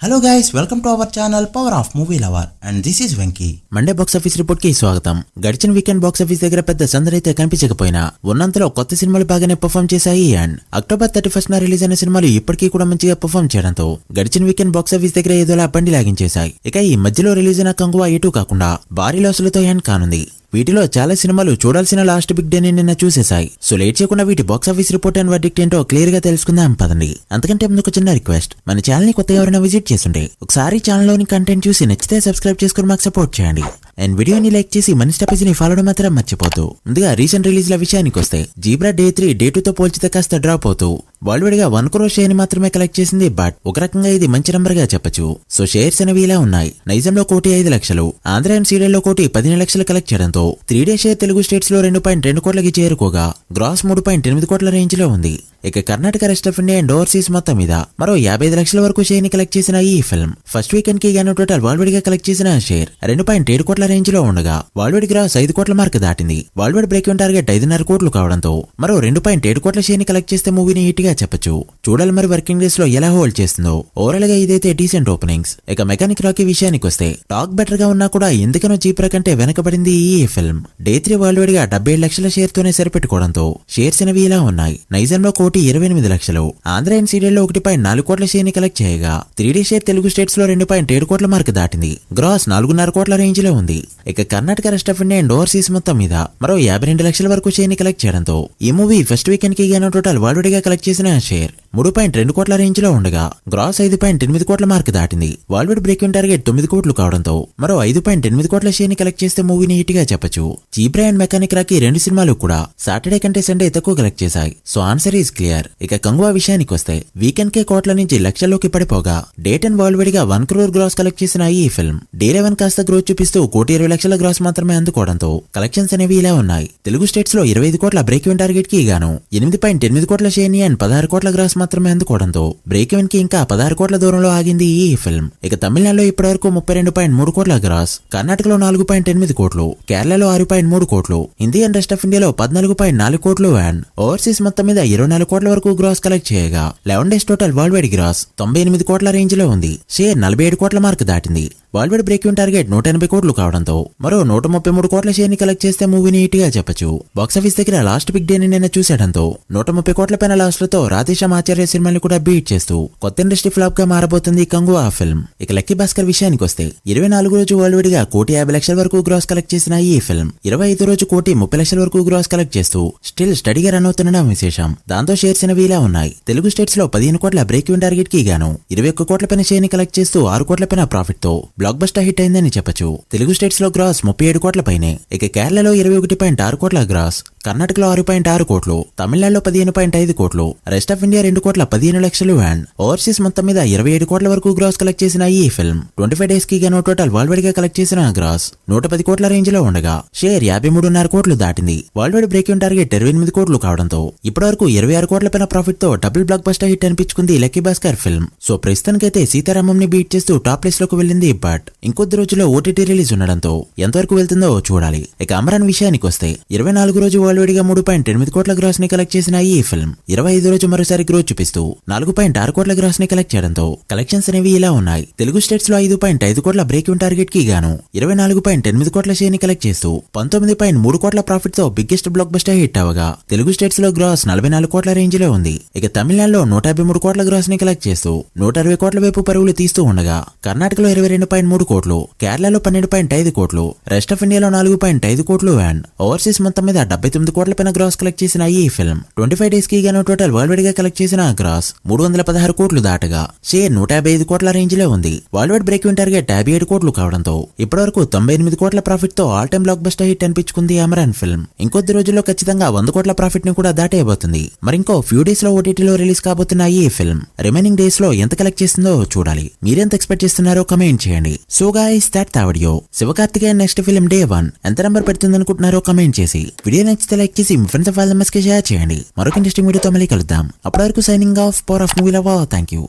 Hello guys, welcome to our channel power of movie lover and this is Venky. Monday box office report కి స్వాగతం. గడిచిన weekend box office దగ్గర పెద్ద సందడైతే కనిపించకపోయినా ఉన్నంతలో కొత్త సినిమాలు బాగానే పర్ఫామ్ చేశాయి. అండ్ అక్టోబర్ 31న రిలీజ్ అయిన సినిమాలు ఇప్పటికీ కూడా మంచిగా పర్ఫామ్ చేయడంతో గడిచిన వీకెండ్ బాక్స్ ఆఫీస్ దగ్గర ఏదోలా బండి లాగించేశాయి. ఇక ఈ మధ్యలో రిలీజ్ అయిన కంగువా ఎటు కాకుండా భారీ లాసులతో ఎండ్ కానుంది. వీటిలో చాలా సినిమాలు చూడాల్సిన లాస్ట్ బిగ్ డే నిన్న చూసేశాయి. సో లేట్ చేయకుండా వీటి box office report and verdict ఏంటో క్లియర్ గా తెలుసుకుందాం పదండి. అంతకంటే ముందు ఒక చిన్న రిక్వెస్ట్, మన ఛానల్ ని కొత్తగా ఎవరైనా విజిట్ చేస్తుంటే ఒకసారి ఛానల్ లోని కంటెంట్ చూసి నచ్చితే సబ్స్క్రైబ్ చేసుకుని మాకు సపోర్ట్ చేయండి. అండ్ వీడియోని లైక్ చేసి మన స్టాపేజ్ ని ఫాలో మాత్రం మర్చిపోతూ. ముందుగా రీసెంట్ రిలీజ్ ల విషయానికి వస్తే జీబ్రా డే 3 డే 2 తో పోల్చితే కాస్త డ్రాప్ అవుతూ బాలీవుడ్ గా 1 crore షేర్ ని మాత్రమే కలెక్ట్ చేసింది. బట్ ఒక రకంగా ఇది మంచి నంబర్ గా చెప్పొచ్చు. సో షేర్స్ అనేవి ఇలా ఉన్నాయి. నైజంలో 1,05,00,000, ఆంధ్ర అండ్ సీరియల్లో 1,15,00,000 కలెక్ట్ చేయడంతో 3 డే షేర్ తెలుగు స్టేట్స్ లో 2.2 కోట్లకి చేరుకోగా గ్రాస్ 3.8 కోట్ల రేంజ్ లో ఉంది. ఇక Karnataka, rest of India and overseas మొత్తం మీద మరో 55 లక్షల వరకు షేర్ ని కలెక్ట్ చేసిన ఈ ఫిల్మ్ ఫస్ట్ వీకెండ్ కి గాను టోటల్ వరల్డ్ గా కలెక్ట్ చేసిన షేర్ 2.7 కోట్ల రేంజ్ లో ఉండగా వరల్డ్ గ్రాస్ 5 కోట్ల మార్క్ దాటింది. వరల్డ్ బ్రేక్ ఈవెన్ టార్గెట్ 5.5 కోట్లు కావడంతో మరో 2.7 కోట్ల షేర్ ని కలెక్ట్ చేస్తే మూవీని హిట్ గా చెప్పొచ్చు. చూడాలి మరి వర్కింగ్ డేస్ లో ఎలా హోల్డ్ చేస్తుందో. ఓవరాల్ గా ఇదైతే డీసెంట్ ఓపెనింగ్స్. ఇక మెకానిక్ రాకీ విషయానికి వస్తే టాక్ బెటర్ గా ఉన్నా కూడా ఎందుకనో చీప్రా కంటే వెనకబడింది ఈ ఫిల్మ్. డే 3 వరల్డ్ గా 77 లక్షల షేర్ తోనే సరిపెట్టుకోవడంతో షేర్స్ అనేవి ఇలా ఉన్నాయి. నైజంలో 1,28,00,000, ఆంధ్ర అండ్ సీరియల్లో 1.4 కోట్ల షేర్ ని కలెక్ట్ చేయగా 3 డే షేర్ తెలుగు స్టేట్స్ లో 2.7 కోట్ల మార్క్ దాటింది. గ్రాస్ 4.5 కోట్ల రేంజ్ లో ఉంది. ఇక Karnataka, rest of India and overseas మొత్తం మీద మరో 52 లక్షల వరకు షేర్ ని కలెక్ట్ చేయడంతో ఈ మూవీ ఫస్ట్ వీకెండ్ కి గాను టోటల్ వరల్డ్ గా కలెక్ట్ చేసిన షేర్ 3.2 కోట్ల రేంజ్ లో ఉండగా గ్రాస్ 5.8 కోట్ల మార్క్ దాటింది. వరల్డ్ బ్రేక్ ఈవెన్ టార్గెట్ 9 కోట్లు కావడంతో మరో 5.8 కోట్ల షేర్ ని కలెక్ట్ చేస్తే మూవీని హిట్ గా చెప్పొచ్చు. జీబ్రా అండ్ మెకానిక్ రాకీ రెండు సినిమాలు కూడా సాటర్డే కంటే సండే తక్కువ కలెక్ట్ చేశాయి. So answer is clear. ఇక కంగువా విషయానికి వస్తే వీకెండ్ కే కోట్ల నుంచి లక్షల్లోకి పడిపోగా డే 10 వరల్డ్ గా 1 crore గ్రాస్ కలెక్ట్ చేసిన ఈ ఫిల్మ్ డే 11 కాస్త గ్రోత్ చూపిస్తూ 1,20,00,000 గ్రాస్ మాత్రమే అందుకోవడంతో కలెక్షన్స్ అనేవి ఇలా ఉన్నాయి. తెలుగు స్టేట్స్ లో 25 కోట్ల బ్రేక్ ఈవెన్ టార్గెట్ కి గాను 8.8 కోట్ల షేర్ ని అండ్ 16 కోట్ల గ్రాస్ మాత్రమే అందుకోవడంతో బ్రేక్ ఈవెన్ కి ఇంకా 16 కోట్ల దూరంలో ఆగింది ఈ ఫిల్మ్. ఇక తమిళనాడులో ఇప్పటివరకు 32.3 కోట్ల గ్రాస్, కర్ణాటకలో 4.8 కోట్లు, కేరళలో 6.3 కోట్లు, హిందీ అండ్ రెస్ట్ ఆఫ్ ఇండియాలో 14.4 కోట్లు అండ్ ఓవర్సీస్ మొత్తం మీద 24 కోట్ల వరకు గ్రాస్ కలెక్ట్ చేయగా 11 days total world wide gross 98 కోట్ల రేంజ్ లో ఉంది. షేర్ 47 కోట్ల మార్క్ దాటింది. Worldwide break even target 180 కోట్లు కావడంతో మరో 133 కోట్ల షేర్ ని కలెక్ట్ చేస్తే మూవీని హిట్ గా చెప్పొచ్చు. బాక్సాఫీస్ దగ్గర లాస్ట్ బిగ్ డే ని నిన్న చూసేయడంతో 130 కోట్ల పైన లాస్లతో రాధేశ్యామ్ ఆచార్య సినిమాని కూడా బీట్ చేస్తూ కొత్త ఇండస్ట్రీ ఫ్లాప్ గా మారబోతుంది కంగువా ఫిల్మ్. ఇక లక్కీ భాస్కర్ విషయానికి వస్తే 24 రోజు వరల్డ్ వైడ్ గా 1,50,00,000 వరకు గ్రాస్ కలెక్ట్ చేసిన ఈ ఫిల్మ్ 25 రోజు 1,30,00,000 వరకు గ్రాస్ కలెక్ట్ చేస్తూ స్టిల్ స్టడీగా రన్ అవుతుండడం విశేషం. దాంతో షేర్స్ అనేవి ఇలా ఉన్నాయి. తెలుగు స్టేట్స్ లో 15 కోట్ల బ్రేక్ ఈవెన్ టార్గెట్ కి గాను 21 కోట్ల పైన షేర్ ని కలెక్ట్ చేస్తూ 6 కోట్ల పైన ప్రాఫిట్ తో బ్లాక్ బస్టర్ హిట్ అయిందని చెప్పొచ్చు. తెలుగు స్టేట్స్ లో గ్రాస్ 37 కోట్ల పైనే. ఇక కేరళలో 21.6 కోట్ల గ్రాస్, కర్ణాటకలో 6.6 కోట్లు, తమిళనాడులో 15.5 కోట్లు, రెస్ట్ ఆఫ్ ఇండియా 2 కోట్ల 15 లక్షలు అండ్ ఓవర్సీస్ మొత్తం మీద 27 కోట్ల వరకు గ్రాస్ కలెక్ట్ చేసిన ఈ ఫిల్మ్ 25 డేస్ కి గాను టోటల్ వరల్డ్ వైడ్ గా కలెక్ట్ చేసిన గ్రాస్ 110 కోట్ల రేంజ్ లో ఉండగా షేర్ 53.5 కోట్లు దాటింది. Worldwide break even target 28 కోట్లు కావడంతో ఇప్పటివరకు 26 కోట్ల పైన ప్రాఫిట్ తో డబుల్ బ్లాక్ బస్టర్ హిట్ అనిపించుకుంది లక్కీ భాస్కర్ ఫిల్మ్. సో ప్రస్తుతానికైతే సీతారామం ని బీట్ చేస్తూ టాప్ ప్లేస్ లోకి వెళ్ళింది. బట్ ఇంకొద్ది రోజుల్లో ఓటీటీ రిలీజ్ ఉండడంతో ఎంతవరకు వెళ్తుందో చూడాలి. ఇక అమరాన్ విషయానికి వస్తే 24 రోజు వరల్డ్ వైడ్ గా 3.8 కోట్ల గ్రాస్ ని కలెక్ట్ చేసిన ఈ ఫిల్మ్ 25 రోజు మరోసారి గ్రోత్ చూపిస్తూ 4.6 కోట్ల గ్రాస్ ని కలెక్ట్ చేయడంతో కలెక్షన్స్ అనేవి ఇలా ఉన్నాయి. తెలుగు స్టేట్స్ లో 5.5 కోట్ల బ్రేక్ ఈవెన్ టార్గెట్ కి గాను 24.8 కోట్ల షేర్ ని కలెక్ట్ చేస్తూ 19.3 కోట్ల ప్రాఫిట్ తో బిగ్గెస్ట్ బ్లాక్ బస్టర్ హిట్ అవగా తెలుగు స్టేట్స్ లో గ్రాస్ 44 కోట్ల రేంజ్ లో ఉంది. ఇక తమిళనాడులో 153 కోట్ల గ్రాస్ ని కలెక్ట్ చేస్తూ 160 కోట్ల వైపు పరుగులు తీస్తూ ఉండగా కర్ణాటకలో 22.3 కోట్లు, కేరళలో 12.5 కోట్లు, రెస్ట్ ఆఫ్ ఇండియాలో 4.5 కోట్లు అండ్ ఓవర్సీస్ మొత్తం మీద 79 కోట్ల పైన గ్రాస్ కలెక్ట్ చేసిన ఈ ఫిల్మ్ 25 డేస్ కి గాను టోటల్ వరల్డ్ వైడ్ గా కలెక్ట్ చేసిన గ్రాస్ 316 కోట్లు దాటగా షేర్ 155 కోట్ల రేంజ్ లో ఉంది. Worldwide break even target 57 కోట్లు కావడంతో ఇప్పటివరకు 98 కోట్ల ప్రాఫిట్ తో all time blockbuster hit అనిపించుకుంది అమరాన్ ఫిల్మ్. ఇంకొద్ది రోజుల్లో ఖచ్చితంగా 100 కోట్ల ప్రాఫిట్ ని కూడా దాటేయబోతుంది. మరింకో ఫ్యూ డేస్ లో ఓటీటీలో రిలీజ్ కాబోతున్న ఈ ఫిల్మ్ రిమైనింగ్ డేస్ లో ఎంత కలెక్ట్ చేస్తుందో చూడాలి. మీరెంత ఎక్స్పెక్ట్ చేస్తున్నారో కమెంట్ చేయండి. So guys that the video. Sivakarthikeyan next film day 1 ఎంత నంబర్ పెడుతుందనుకుంటున్నారో కమెంట్ చేసి వీడియో నచ్చితే లైక్ చేసి మీ ఫ్రెండ్స్ వాళ్ళ కి షేర్ చేయండి. మరొక ఇంట్రెస్టింగ్ వీడియోతో మళ్ళీ కలుద్దాం. అప్పటి వరకు signing off power of movie lover. Thank you.